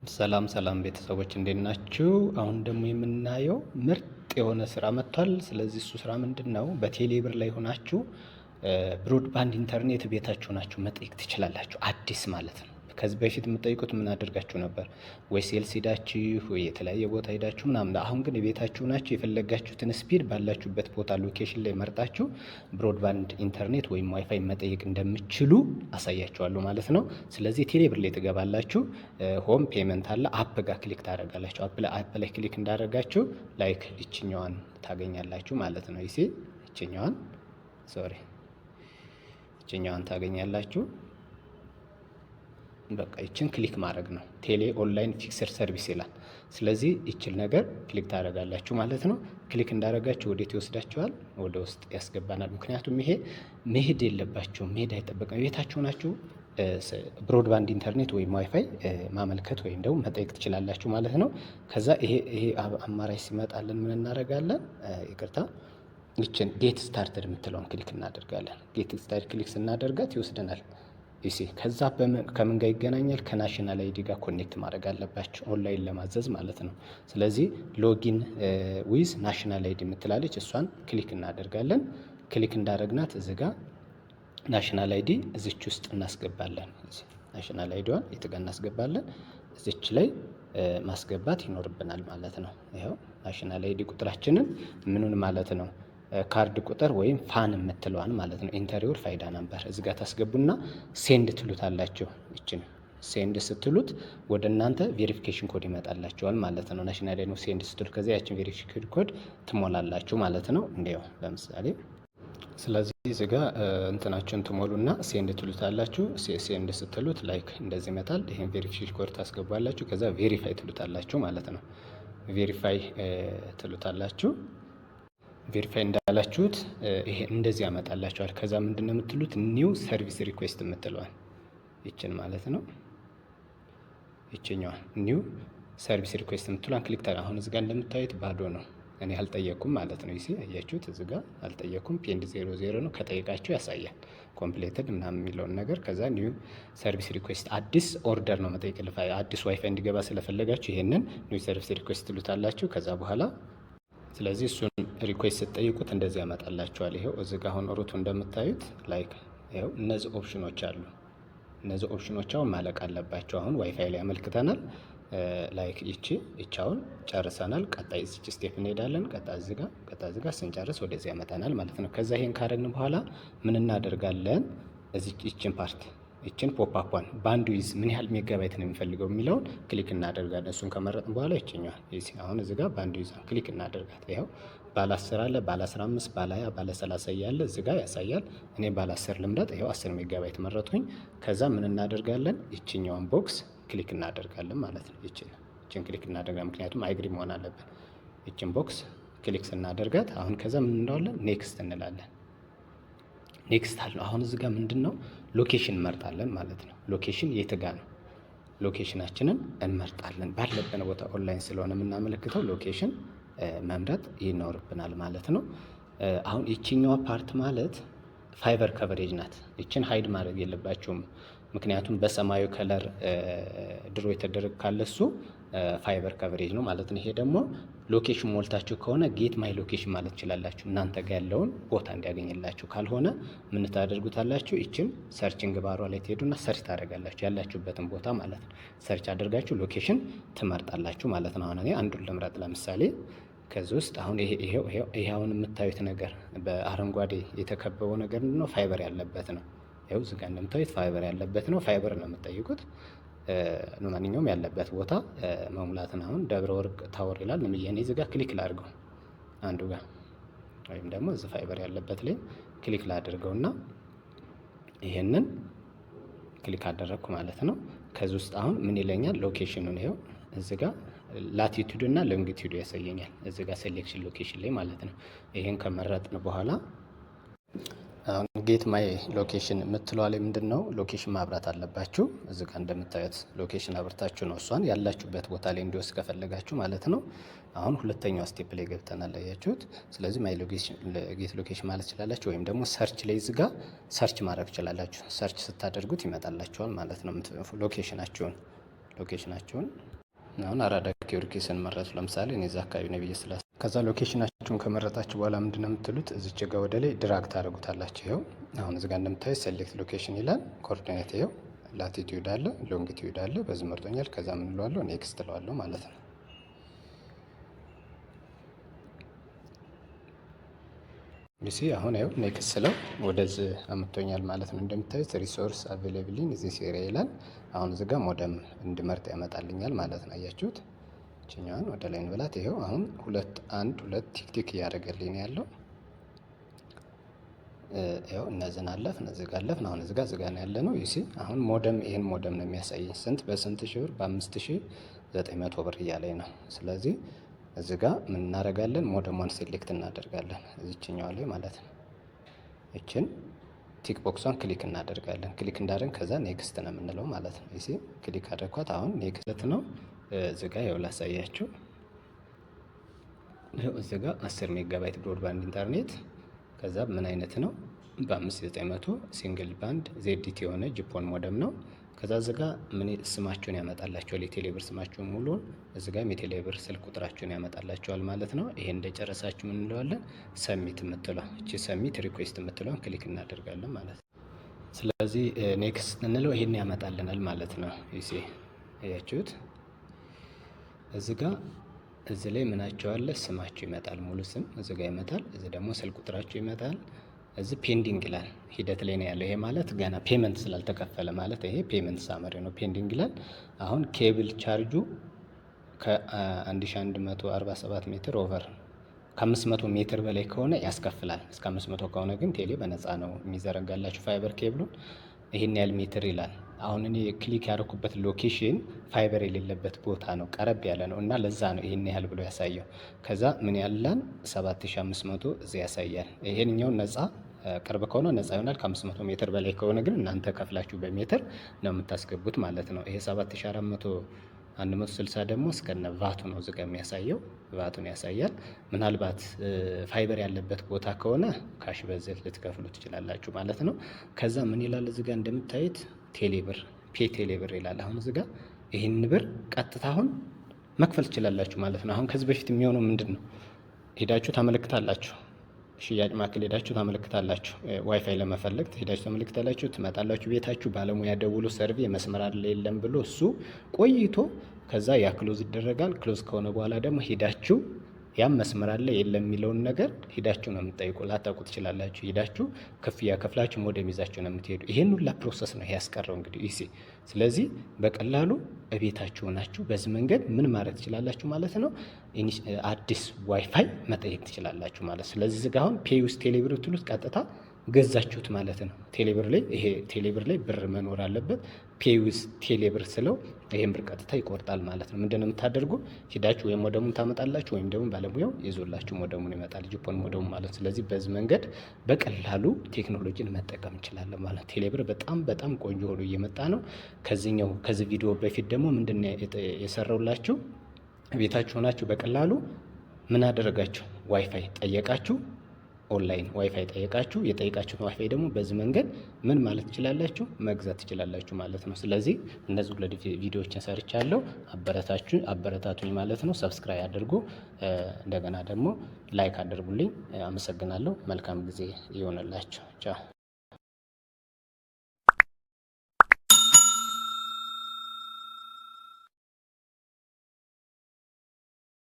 ሰላም ሰላም ቤተሰቦች እንዴት ናችሁ? አሁን ደግሞ የምናየው ምርጥ የሆነ ስራ መጥቷል። ስለዚህ እሱ ስራ ምንድነው? በቴሌ ብር ላይ ሆናችሁ ብሮድባንድ ኢንተርኔት ቤታችሁ ናችሁ መጠየቅ ትችላላችሁ። አዲስ ማለት ነው። ከዚህ በፊት የምትጠይቁት ምን አድርጋችሁ ነበር? ወይ ሴልስ ሄዳችሁ ወይ የተለያየ ቦታ ሄዳችሁ ምናምን። አሁን ግን ቤታችሁ ናችሁ የፈለጋችሁትን ስፒድ ባላችሁበት ቦታ ሎኬሽን ላይ መርጣችሁ ብሮድባንድ ኢንተርኔት ወይም ዋይፋይ መጠየቅ እንደምትችሉ አሳያችኋለሁ ማለት ነው። ስለዚህ ቴሌ ብር ላይ ትገባላችሁ። ሆም ፔመንት አለ። አፕ ጋር ክሊክ ታደርጋላችሁ። አፕ ላይ ክሊክ እንዳደረጋችሁ ላይክ ይችኛዋን ታገኛላችሁ ማለት ነው። ይሄ ይችኛዋን ይችኛዋን ታገኛላችሁ። በቃ ይችን ክሊክ ማድረግ ነው። ቴሌ ኦንላይን ፊክስድ ሰርቪስ ይላል። ስለዚህ ይችን ነገር ክሊክ ታደርጋላችሁ ማለት ነው። ክሊክ እንዳደረጋችሁ ወዴት ይወስዳችኋል? ወደ ውስጥ ያስገባናል። ምክንያቱም ይሄ መሄድ የለባችሁም፣ መሄድ አይጠበቅም። ቤታችሁ ናችሁ ብሮድባንድ ኢንተርኔት ወይም ዋይፋይ ማመልከት ወይም ደግሞ መጠየቅ ትችላላችሁ ማለት ነው። ከዛ ይሄ አማራጭ ሲመጣልን ምን እናደርጋለን? ይቅርታ ይችን ጌት ስታርትድ የምትለውን ክሊክ እናደርጋለን። ጌት ስታርት ክሊክ ስናደርጋት ይወስደናል። ከዛ ከምን ጋር ይገናኛል? ከናሽናል አይዲ ጋር ኮኔክት ማድረግ አለባቸው ኦንላይን ለማዘዝ ማለት ነው። ስለዚህ ሎጊን ዊዝ ናሽናል አይዲ የምትላለች እሷን ክሊክ እናደርጋለን። ክሊክ እንዳደረግናት እዚህ ጋር ናሽናል አይዲ እዚች ውስጥ እናስገባለን። ናሽናል አይዲዋን የትጋ እናስገባለን? እዚች ላይ ማስገባት ይኖርብናል ማለት ነው። ይኸው ናሽናል አይዲ ቁጥራችንን ምኑን ማለት ነው ካርድ ቁጥር ወይም ፋን የምትለዋን ማለት ነው። ኢንተሪዮር ፋይዳ ነበር እዚህ ጋር ታስገቡና ሴንድ ትሉታላችሁ። ይችን ሴንድ ስትሉት ወደ እናንተ ቬሪፊኬሽን ኮድ ይመጣላችኋል ማለት ነው። ናሽናል አይዲ ነው ሴንድ ስትሉት ከዚያ ያችን ቬሪፊኬሽን ኮድ ትሞላላችሁ ማለት ነው። እንዲያው ለምሳሌ ስለዚህ እዚህ ጋር እንትናችሁን ትሞሉና ሴንድ ትሉታላችሁ። ሴንድ ስትሉት ላይክ እንደዚህ ይመጣል። ይሄን ቬሪፊኬሽን ኮድ ታስገባላችሁ። ከዛ ቬሪፋይ ትሉታላችሁ ማለት ነው። ቬሪፋይ ትሉታላችሁ። ቬሪፋይ እንዳላችሁት ይሄ እንደዚህ ያመጣላችኋል። ከዛ ምንድነው የምትሉት? ኒው ሰርቪስ ሪኩዌስት የምትለዋል ይችን ማለት ነው። ይችኛዋ ኒው ሰርቪስ ሪኩዌስት የምትለዋን ክሊክ ታዲያ አሁን እዚህ ጋር እንደምታዩት ባዶ ነው። እኔ አልጠየቅኩም ማለት ነው። ይሄ አያችሁት? እዚህ ጋር አልጠየቅኩም። ፔንድ 00 ነው። ከጠየቃችሁ ያሳያል ኮምፕሌትድ ምናምን የሚለውን ነገር። ከዛ ኒው ሰርቪስ ሪኩዌስት አዲስ ኦርደር ነው መጠየቅ አዲስ ዋይፋይ እንዲገባ ስለፈለጋችሁ ይሄንን ኒው ሰርቪስ ሪኩዌስት ትሉታላችሁ። ከዛ በኋላ ስለዚህ እሱን ሪኩዌስት ስትጠይቁት እንደዚህ ያመጣላችኋል። ይሄው እዚህ ጋር አሁን ሩቱ እንደምታዩት ላይክ ይሄው እነዚህ ኦፕሽኖች አሉ። እነዚህ ኦፕሽኖች አሁን ማለቅ አለባቸው። አሁን ዋይፋይ ላይ አመልክተናል። ላይክ ይቻውን ጨርሰናል። ቀጣይ እዚች ስቴፕ እንሄዳለን። ቀጣይ እዚህ ጋር ስንጨርስ ወደዚህ ያመጣናል ማለት ነው። ከዛ ይሄን ካደረግን በኋላ ምን እናደርጋለን? እዚች ይችን ፓርት ይችን ፖፕ አፓን ባንድዊዝ ምን ያህል ሜጋባይት ነው የሚፈልገው የሚለውን ክሊክ እናደርጋለን። እሱን ከመረጥን በኋላ ይችኛል አሁን እዚህ ጋር ባንድዊዝ ክሊክ እናደርጋት። ይኸው ባለ 10 አለ፣ ባለ 15፣ ባለ 20፣ ባለ 30 እያለ እዚህ ጋር ያሳያል። እኔ ባለ 10 ልምረጥ። ይኸው 10 ሜጋባይት መረጥኩኝ። ከዛ ምን እናደርጋለን? ይችኛውን ቦክስ ክሊክ እናደርጋለን ማለት ነው። ይችን ክሊክ እናደርጋለን፣ ምክንያቱም አይግሪ መሆን አለብን። ይችን ቦክስ ክሊክ ስናደርጋት አሁን ከዛ ምን እንለዋለን? ኔክስት እንላለን። ኔክስት አለ። አሁን እዚህ ጋር ምንድነው ሎኬሽን እንመርጣለን ማለት ነው። ሎኬሽን የት ጋር ነው? ሎኬሽናችንን እንመርጣለን። ባለበት ቦታ ኦንላይን ስለሆነ የምናመለክተው ሎኬሽን መምረጥ ይኖርብናል ማለት ነው። አሁን ይችኛዋ ፓርት ማለት ፋይበር ከቨሬጅ ናት። ይችን ሃይድ ማድረግ የለባችሁም። ምክንያቱም በሰማያዊ ከለር ድሮ የተደረገ ካለ እሱ ፋይበር ከቨሬጅ ነው ማለት ነው። ይሄ ደግሞ ሎኬሽን ሞልታችሁ ከሆነ ጌት ማይ ሎኬሽን ማለት ትችላላችሁ። እናንተ ጋር ያለውን ቦታ እንዲያገኝላችሁ። ካልሆነ ምን ታደርጉታላችሁ? ይችን ሰርችንግ ባሯ ላይ ትሄዱና ሰርች ታደርጋላችሁ፣ ያላችሁበትን ቦታ ማለት ነው። ሰርች አድርጋችሁ ሎኬሽን ትመርጣላችሁ ማለት ነው። አሁን እኔ አንዱን ልምረጥ ለምሳሌ። ከዚህ ውስጥ አሁን ይሄ አሁን የምታዩት ነገር በአረንጓዴ የተከበበው ነገር ምንድነው? ፋይበር ያለበት ነው። ይኸው እዚህ ጋር እንደምታዩት ፋይበር ያለበት ነው። ፋይበር ነው የምትጠይቁት። ማንኛውም ያለበት ቦታ መሙላትን አሁን ደብረ ወርቅ ታወር ይላል። እኔ እዚህ ጋር ክሊክ ላድርገው አንዱ ጋር ወይም ደግሞ እዚህ ፋይበር ያለበት ላይ ክሊክ ላድርገውና ይሄንን ክሊክ አደረግኩ ማለት ነው። ከዚህ ውስጥ አሁን ምን ይለኛል? ሎኬሽኑን ይኸው እዚህ ጋር ላቲቱድ እና ሎንጊቱድ ያሳየኛል። እዚህ ጋር ሴሌክሽን ሎኬሽን ላይ ማለት ነው። ይሄን ከመረጥን በኋላ አሁን ጌት ማይ ሎኬሽን የምትለዋ ላይ ምንድን ነው? ሎኬሽን ማብራት አለባችሁ። እዚህ ጋር እንደምታዩት ሎኬሽን አብርታችሁ ነው እሷን ያላችሁበት ቦታ ላይ እንዲወስድ ከፈለጋችሁ ማለት ነው። አሁን ሁለተኛው ስቴፕ ላይ ገብተናል፣ አያችሁት? ስለዚህ ማይ ጌት ሎኬሽን ማለት ትችላላችሁ፣ ወይም ደግሞ ሰርች ላይ እዚህ ጋር ሰርች ማድረግ ትችላላችሁ። ሰርች ስታደርጉት ይመጣላችኋል ማለት ነው ሎኬሽናችሁን ሎኬሽናችሁን አሁን አራዳ ጊዮርጊስን መረጡ። ለምሳሌ እኔ እዛ አካባቢ ነው ብዬ ስላስ ከዛ ሎኬሽናችሁን ከመረጣችሁ በኋላ ምንድነው የምትሉት? እዚች ጋ ወደ ላይ ድራግ ታደርጉታላችሁ። ይኸው አሁን እዚጋ እንደምታዩት ሴሌክት ሎኬሽን ይላል። ኮኦርዲኔት ይኸው ላቲቲዩድ አለ፣ ሎንጊቲዩድ አለ። በዚህ መርጦኛል። ከዛ ምን እለዋለሁ? ኔክስት እለዋለሁ ማለት ነው። ቢሲ አሁን ያው ኔክስት ስለው ወደዚህ አምጥቶኛል ማለት ነው። እንደምታዩት ሪሶርስ አቬይላብሊን እዚህ ኤሪያ ይላል። አሁን እዚህ ጋር ሞደም እንድመርጥ ያመጣልኛል ማለት ነው። አያችሁት? እችኛዋን ወደ ላይ እንበላት። ይኸው አሁን 2 ቲክቲክ እያደረገልኝ ያለው ያው እነዚህን አለፍን፣ እዚህ ጋር አለፍን። አሁን እዚህ ጋር ነው ያለ ነው። ይሲ አሁን ሞደም ይሄን ሞደም ነው የሚያሳየኝ። ስንት በስንት ሺህ ብር? በ5900 ብር እያለኝ ነው። ስለዚህ እዚህ ጋር ምን እናደርጋለን? ሞደሟን ሴሌክት እናደርጋለን እዚችኛዋ ላይ ማለት ነው። እችን ቲክ ቦክሷን ክሊክ እናደርጋለን። ክሊክ እንዳደረግን ከዛ ኔክስት ነው የምንለው ማለት ነው። ይሲ ክሊክ አድርኳት። አሁን ኔክስት ነው። እዚህ ጋር ያው ላሳያችሁ። እዚህ ጋር 10 ሜጋባይት ብሮድባንድ ኢንተርኔት ከዛ ምን አይነት ነው? በ5900 ሲንግል ባንድ ዜዲቲ የሆነ ጂፖን ሞደም ነው። ከዛ እዚህ ጋር ምን ስማችሁን ያመጣላችኋል። የቴሌብር ስማችሁን ሙሉን እዚህ ጋር የቴሌብር ስልክ ቁጥራችሁን ያመጣላችኋል ማለት ነው። ይሄ እንደጨረሳችሁ ምን እንለዋለን? ሰሚት የምትለው እቺ ሰሚት ሪኩዌስት የምትለውን ክሊክ እናደርጋለን ማለት ነው። ስለዚህ ኔክስት እንለው ይሄን ያመጣልናል ማለት ነው። ይሲ አያችሁት? እዚህ ጋር እዚህ ላይ ምናቸው አለ? ስማችሁ ይመጣል፣ ሙሉ ስም እዚህ ጋር ይመጣል። እዚህ ደግሞ ስልክ ቁጥራችሁ ይመጣል። እዚህ ፔንዲንግ ይላል፣ ሂደት ላይ ነው ያለው። ይሄ ማለት ገና ፔመንት ስላልተከፈለ ማለት ይሄ ፔመንት ሳመሪ ነው። ፔንዲንግ ይላል። አሁን ኬብል ቻርጁ ከ1147 ሜትር ኦቨር ከ500 ሜትር በላይ ከሆነ ያስከፍላል። እስከ 500 ከሆነ ግን ቴሌ በነፃ ነው የሚዘረጋላችሁ ፋይበር ኬብሉን። ይሄን ያህል ሜትር ይላል። አሁን እኔ ክሊክ ያደረኩበት ሎኬሽን ፋይበር የሌለበት ቦታ ነው፣ ቀረብ ያለ ነው እና ለዛ ነው ይሄን ያህል ብሎ ያሳየው። ከዛ ምን ያህላን 7500 እዚህ ያሳያል። ይሄንኛው ነፃ ቅርብ ከሆነ ነፃ ይሆናል። ከ500 ሜትር በላይ ከሆነ ግን እናንተ ከፍላችሁ በሜትር ነው የምታስገቡት ማለት ነው። ይሄ 7460 ደግሞ እስከነ ቫቱ ነው እዚህ ጋር የሚያሳየው፣ ቫቱን ያሳያል። ምናልባት ፋይበር ያለበት ቦታ ከሆነ ካሽ በዘት ልትከፍሉ ትችላላችሁ ማለት ነው። ከዛ ምን ይላል እዚህ ጋር እንደምታዩት ቴሌብር ፔ ቴሌብር ይላል። አሁን እዚህ ጋር ይህን ብር ቀጥታ አሁን መክፈል ትችላላችሁ ማለት ነው። አሁን ከዚህ በፊት የሚሆነው ምንድን ነው? ሄዳችሁ ታመለክታላችሁ፣ ሽያጭ ማዕከል ሄዳችሁ ታመለክታላችሁ። ዋይፋይ ለመፈለግ ሄዳችሁ ታመለክታላችሁ፣ ትመጣላችሁ ቤታችሁ፣ ባለሙያ ደውሎ ሰርቬ መስመር አለ የለም ብሎ እሱ ቆይቶ ከዛ ያ ክሎዝ ይደረጋል። ክሎዝ ከሆነ በኋላ ደግሞ ሄዳችሁ ያም መስመር አለ የለም የሚለውን ነገር ሄዳችሁ ነው የምትጠይቁ። ላታውቁ ትችላላችሁ። ሄዳችሁ ክፍያ ከፍላችሁ ሞደም ይዛችሁ ነው የምትሄዱ። ይሄን ሁላ ፕሮሰስ ነው ያስቀረው እንግዲህ ይሲ። ስለዚህ በቀላሉ እቤታችሁ ናችሁ በዚህ መንገድ ምን ማድረግ ትችላላችሁ ማለት ነው። አዲስ ዋይፋይ መጠየቅ ትችላላችሁ ማለት። ስለዚህ እዚህ ጋር አሁን ፔይ ውስጥ ቴሌብር ትሉት ቀጥታ ገዛችሁት ማለት ነው። ቴሌብር ላይ ይሄ ቴሌብር ላይ ብር መኖር አለበት። ፔይ ውስጥ ቴሌብር ስለው ይሄን ብር ቀጥታ ይቆርጣል ማለት ነው። ምንድነው የምታደርጉ? ሂዳችሁ ወይም ሞደሙን ታመጣላችሁ ወይም ደግሞ ባለሙያው ይዞላችሁ ሞደሙን ይመጣል፣ ጂፖን ሞደሙ ማለት። ስለዚህ በዚህ መንገድ በቀላሉ ቴክኖሎጂን መጠቀም እንችላለን ማለት። ቴሌብር በጣም ቆንጆ ሆኖ እየመጣ ነው። ከዚህ ቪዲዮ በፊት ደግሞ ምንድነው የሰራውላችሁ? ቤታችሁ ሆናችሁ በቀላሉ ምን አደረጋችሁ? ዋይፋይ ጠየቃችሁ፣ ኦንላይን ዋይፋይ ጠየቃችሁ። የጠየቃችሁት ዋይፋይ ደግሞ በዚህ መንገድ ምን ማለት ትችላላችሁ? መግዛት ትችላላችሁ ማለት ነው። ስለዚህ እነዚህ ሁለት ቪዲዮዎችን ሰርቻለሁ። አበረታቱኝ ማለት ነው። ሰብስክራይብ አድርጉ፣ እንደገና ደግሞ ላይክ አድርጉልኝ። አመሰግናለሁ። መልካም ጊዜ ይሆንላችሁ። ቻው